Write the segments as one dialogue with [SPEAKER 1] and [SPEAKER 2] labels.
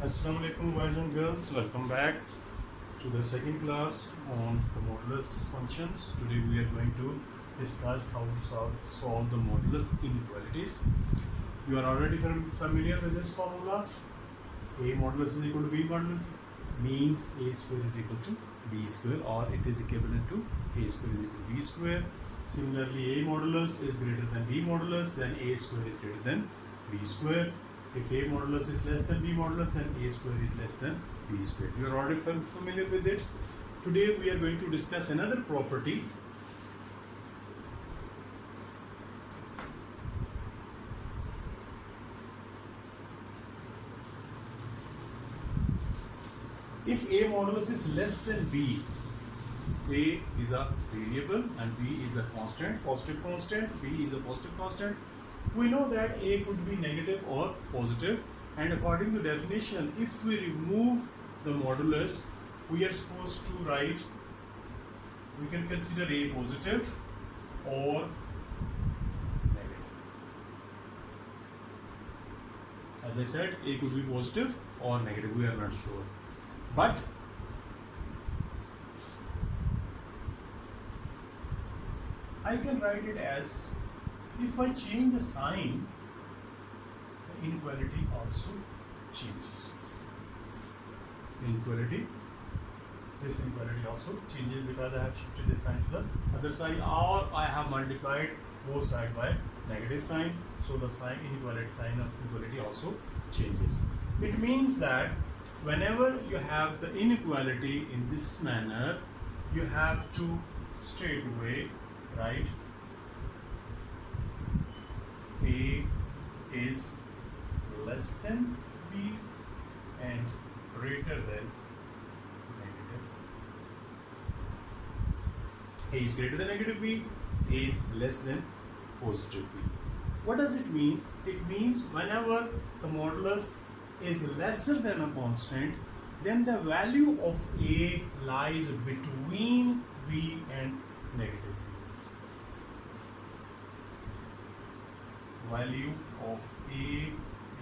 [SPEAKER 1] Assalamu alaikum boys and girls, welcome back to the second class on the modulus functions. Today we are going to discuss how to solve the modulus inequalities. You are already familiar with this formula. A modulus is equal to B modulus means A square is equal to B square, or it is equivalent to A square is equal to B square. Similarly, A modulus is greater than B modulus, then A square is greater than B square. If A modulus is less than B modulus, then A square is less than B square. You are already familiar with it. Today we are going to discuss another property. If A modulus is less than B, A is a variable and B is a constant, positive constant, B is a positive constant. We know that A could be negative or positive, and according to definition, if we remove the modulus, we are supposed to write, we can consider A positive or negative. As I said, A could be positive or negative, we are not sure. But I can write it as, if I change the sign, the inequality also changes. This inequality also changes because I have shifted this sign to the other side, or I have multiplied both sides by negative sign. So the sign of inequality also changes. It means that whenever you have the inequality in this manner, you have to straight away write A is less than B and greater than negative. A is greater than negative B, A is less than positive B. What does it mean? It means whenever the modulus is lesser than a constant, then the value of A lies between B and negative B. Value of A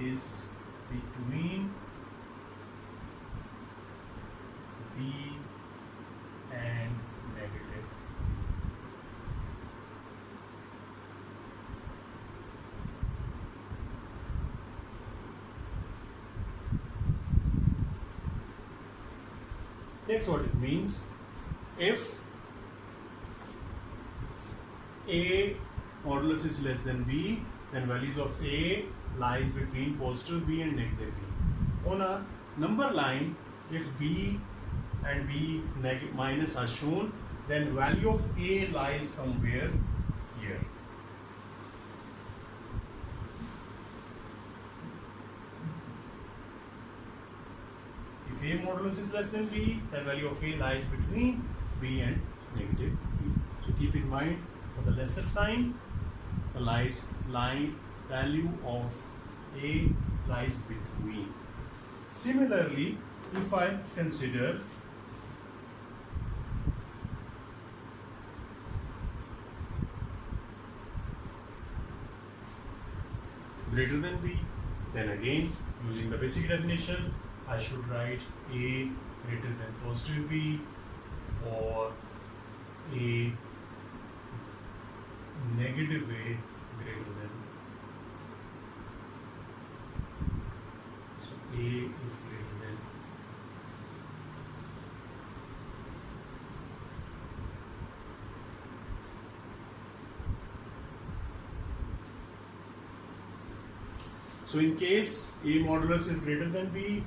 [SPEAKER 1] is between B and negative. That's what it means. If A modulus is less than B, then values of A lies between positive B and negative B. On a number line, if B and B minus are shown, then value of A lies somewhere here. If A modulus is less than B, then value of A lies between B and negative B. So keep in mind, for the lesser sign, the value of A lies between. Similarly, if I consider greater than B, then again, using the basic definition, I should write A greater than positive B, or A negative A greater than. So A is greater than. So in case A modulus is greater than B,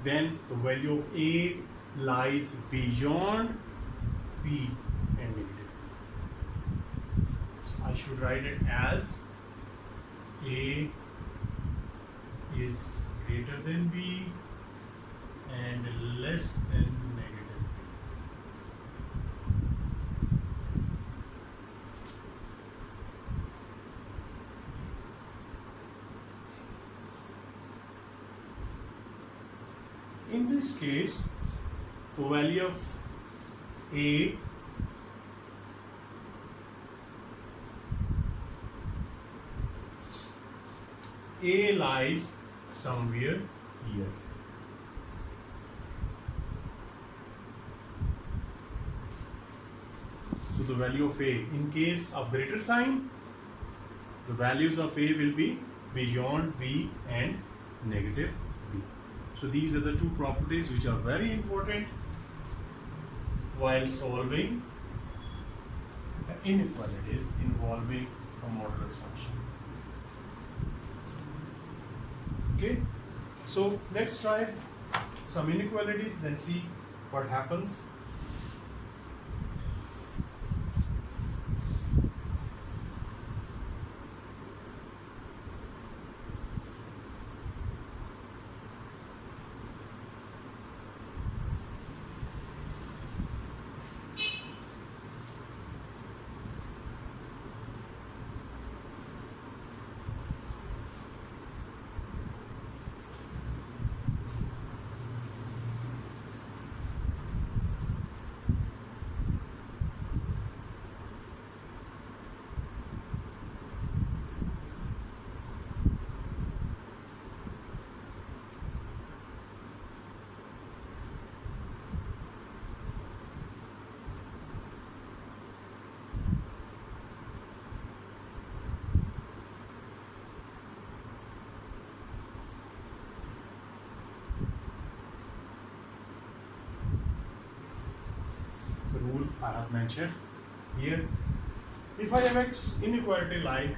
[SPEAKER 1] then the value of A lies beyond B and negative. I should write it as A is greater than B and less than negative B. In this case, the value of A A lies somewhere here. the value of a. In case of greater sign, the values of a will be beyond b and negative b. So these are the two properties which are very important while solving the inequalities involving a modulus function. Okay, so let's try some inequalities, then see what happens. Rule I have mentioned here. If I have x inequality like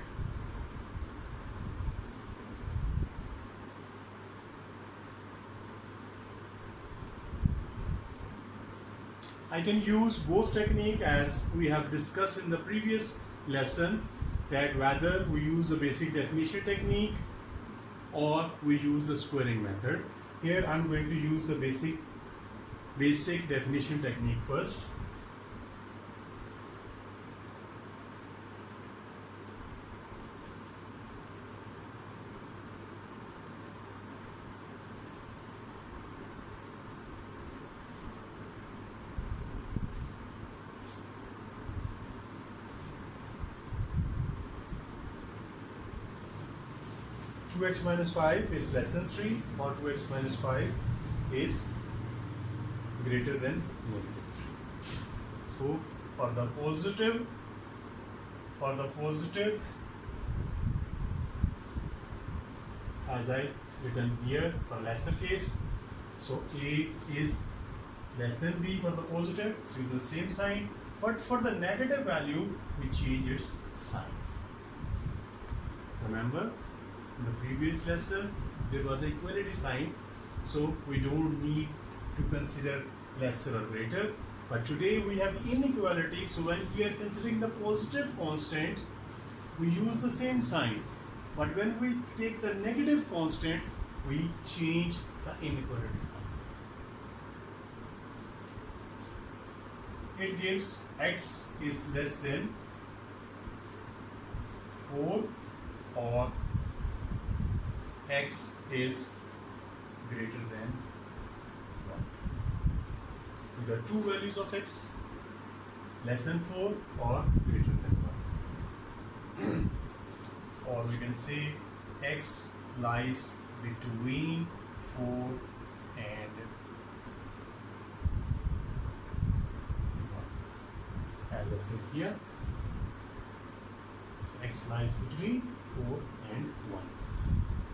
[SPEAKER 1] I can use both technique as we have discussed in the previous lesson, that whether we use the basic definition technique or we use the squaring method. Here I am going to use the basic definition technique first. Two x minus 5 is less than 3 or 2x minus 5 is greater than negative 3. So for the positive, as I written here for lesser case, so a is less than b for the positive, so it's the same sign, but for the negative value we change its sign. Remember, in the previous lesson there was an equality sign, so we don't need to consider lesser or greater, but today we have inequality, so when we are considering the positive constant we use the same sign, but when we take the negative constant we change the inequality sign. It gives x is less than 4 or x is greater than 1. We got two values of x, less than 4 or greater than 1. Or we can say x lies between 4 and 1. As I said here, x lies between 4 and 1.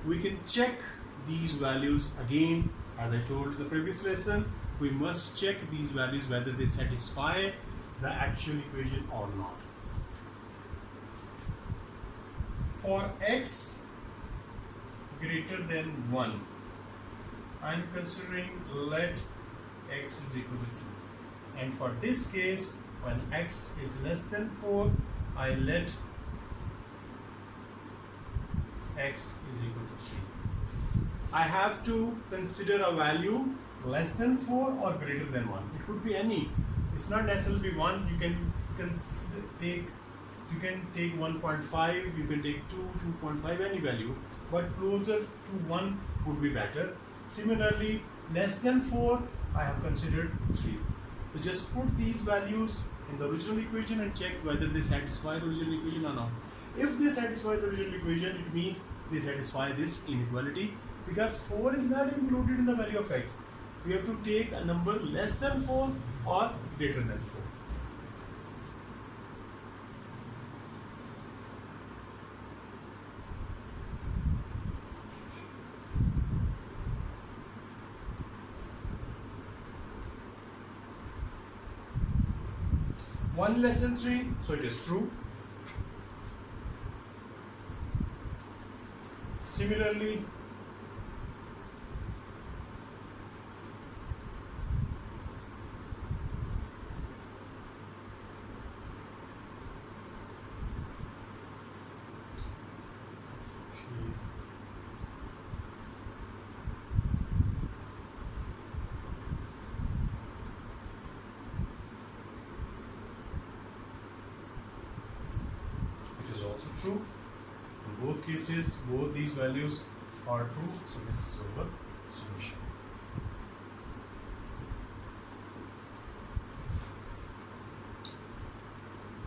[SPEAKER 1] We can check these values again, as I told the previous lesson, we must check these values whether they satisfy the actual equation or not. For x greater than 1, I am considering let x is equal to 2, and for this case when x is less than 4, I let x is equal to 3. I have to consider a value less than 4 or greater than 1. It could be any. It's not necessarily 1. You can take 1.5, you can take 2, 2.5, any value, but closer to 1 would be better. Similarly, less than 4, I have considered 3. So just put these values in the original equation and check whether they satisfy the original equation or not. If they satisfy the original equation, it means they satisfy this inequality, because 4 is not included in the value of x. We have to take a number less than 4 or greater than 4. 1 less than 3, so it is true. Similarly, it is also true. In both cases, both these values are true, so this is our solution.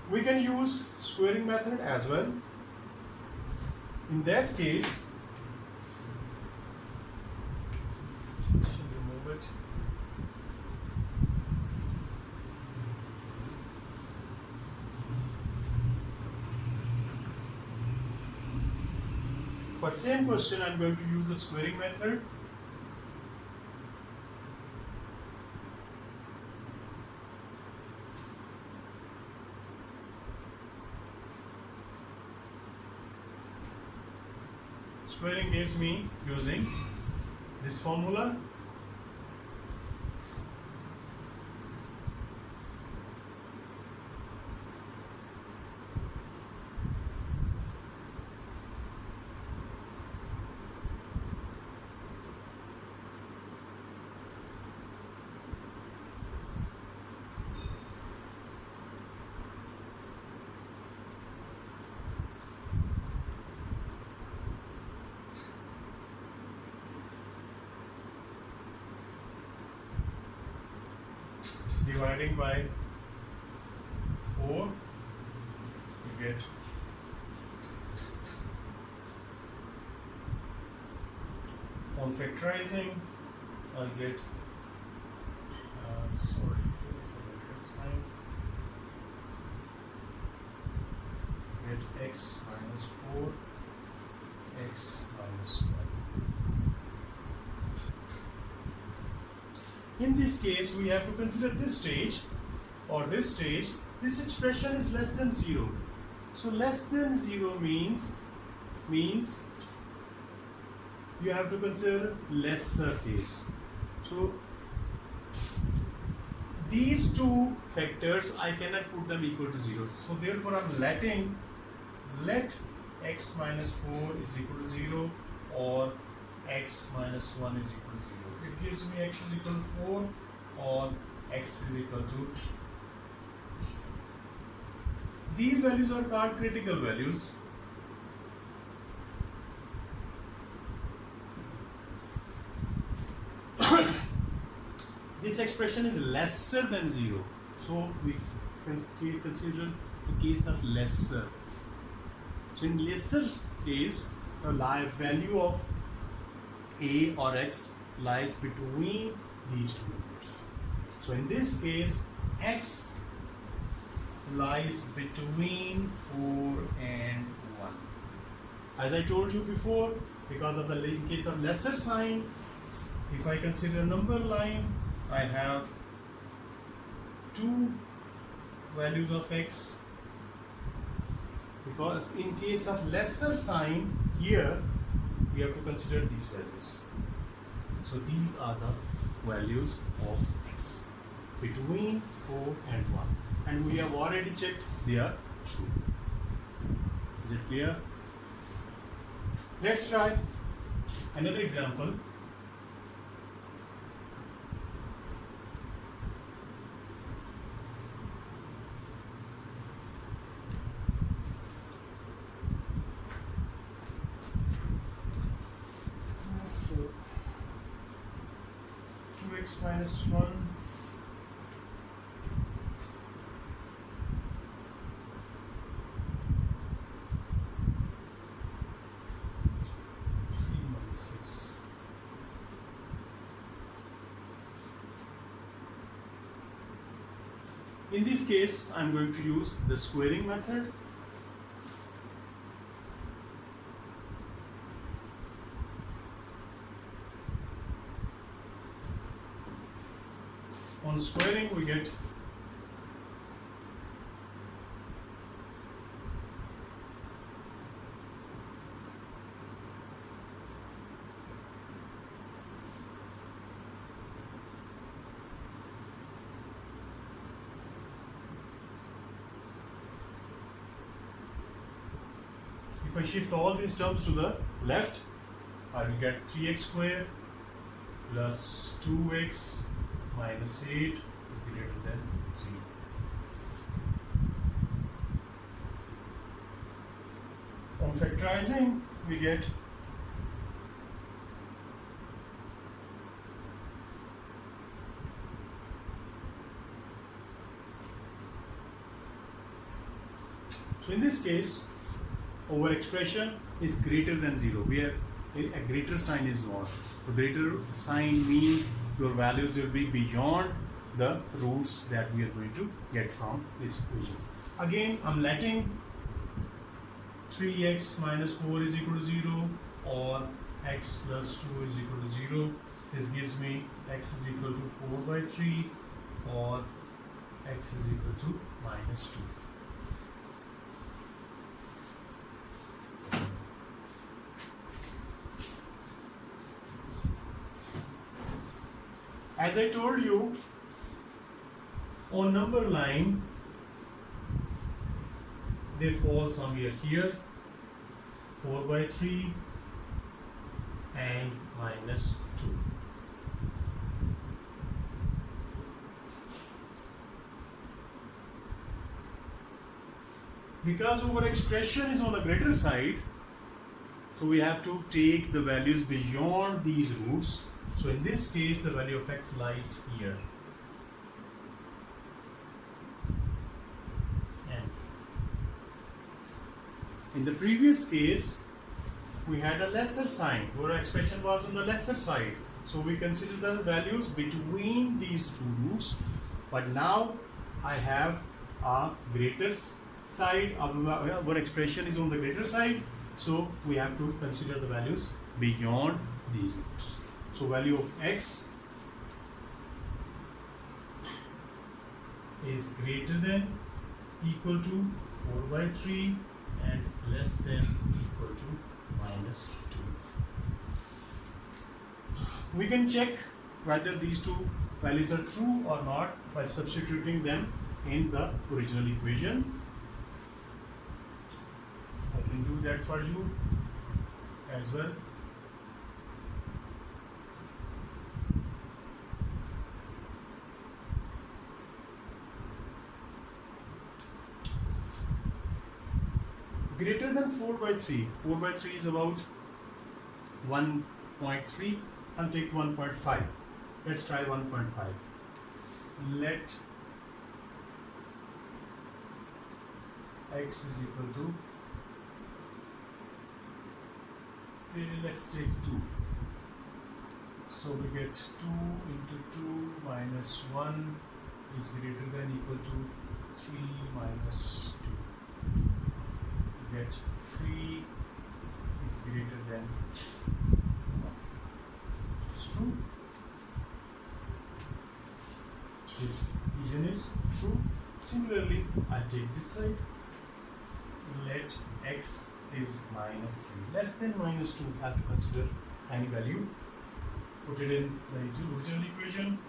[SPEAKER 1] We can use squaring method as well. In that case, should remove it. For same question, I'm going to use the squaring method. Squaring gives me using this formula. Dividing by 4, you get on factorizing, I'll get sorry, sign, get x minus 4, x minus 1. In this case, we have to consider this stage or this stage. This expression is less than 0. So less than 0 means you have to consider lesser case. So these two factors, I cannot put them equal to 0. So therefore, I'm let x minus 4 is equal to 0 or x minus 1 is equal to 0. It gives me x is equal to 4 or x is equal to. These values are called critical values. This expression is lesser than 0. So we can consider the case of lesser. So in lesser case, the value of a or x lies between these two numbers. So in this case, x lies between 4 and 1. As I told you before, because of the in case of lesser sign, if I consider number line, I have two values of x. Because in case of lesser sign, here we have to consider these values. So these are the values of x between 4 and 1. And we have already checked they are true. Is it clear? Let's try another example. X minus 1 3 minus 6. In this case, I am going to use the squaring method. On squaring, we get if I shift all these terms to the left, I will get 3x square plus 2x minus 8 is greater than 0. On factorizing, we get so in this case, our expression is greater than 0. We have a greater sign is not. The greater sign means your values will be beyond the roots that we are going to get from this equation. Again, I'm letting 3x minus 4 is equal to 0 or x plus 2 is equal to 0. This gives me x is equal to 4 by 3 or x is equal to minus 2. As I told you, on number line, they fall somewhere here, 4 by 3 and minus 2. Because our expression is on the greater side, so we have to take the values beyond these roots. So in this case, the value of x lies here. And in the previous case, we had a lesser sign. Our expression was on the lesser side. So we consider the values between these two roots. But now I have a greater side. Our expression is on the greater side. So we have to consider the values beyond these roots. So value of x is greater than equal to 4 by 3 and less than equal to minus 2. We can check whether these two values are true or not by substituting them in the original equation. I can do that for you as well. Greater than 4 by 3. 4 by 3 is about 1.3 and take 1.5. Let's try 1.5. Let x is equal to, let's take 2. So we get 2 into 2 minus 1 is greater than equal to 3 minus 2. Get 3 is greater than 1. It's true. This equation is true. Similarly, I'll take this side. Let x is minus 3. Less than minus 2, have to consider any value. Put it in the original equation.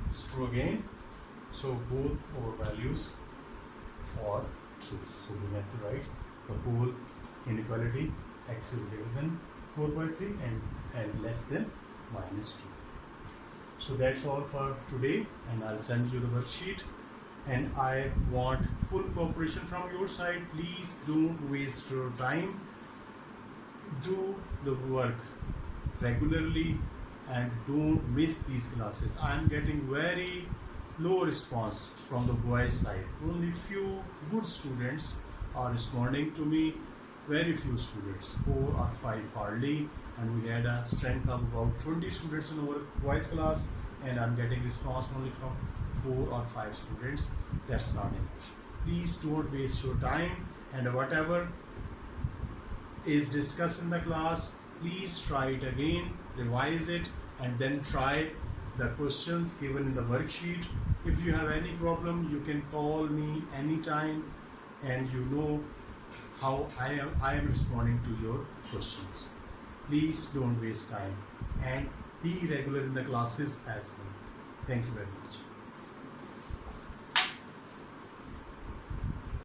[SPEAKER 1] It's true again. So both our values are true. So we have to write the whole inequality x is greater than 4 by 3 and less than minus 2. So that's all for today, and I'll send you the worksheet. And I want full cooperation from your side. Please don't waste your time. Do the work regularly and don't miss these classes. I'm getting very low response from the boys side. Only few good students are responding to me. Very few students, 4 or 5 hardly, and we had a strength of about 20 students in our boys class, and I'm getting response only from 4 or 5 students. That's not enough. Please don't waste your time, and whatever is discussed in the class, please try it again, revise it, and then try the questions given in the worksheet. If you have any problem, you can call me anytime, and you know how I am responding to your questions. Please don't waste time and be regular in the classes as well. Thank you very much.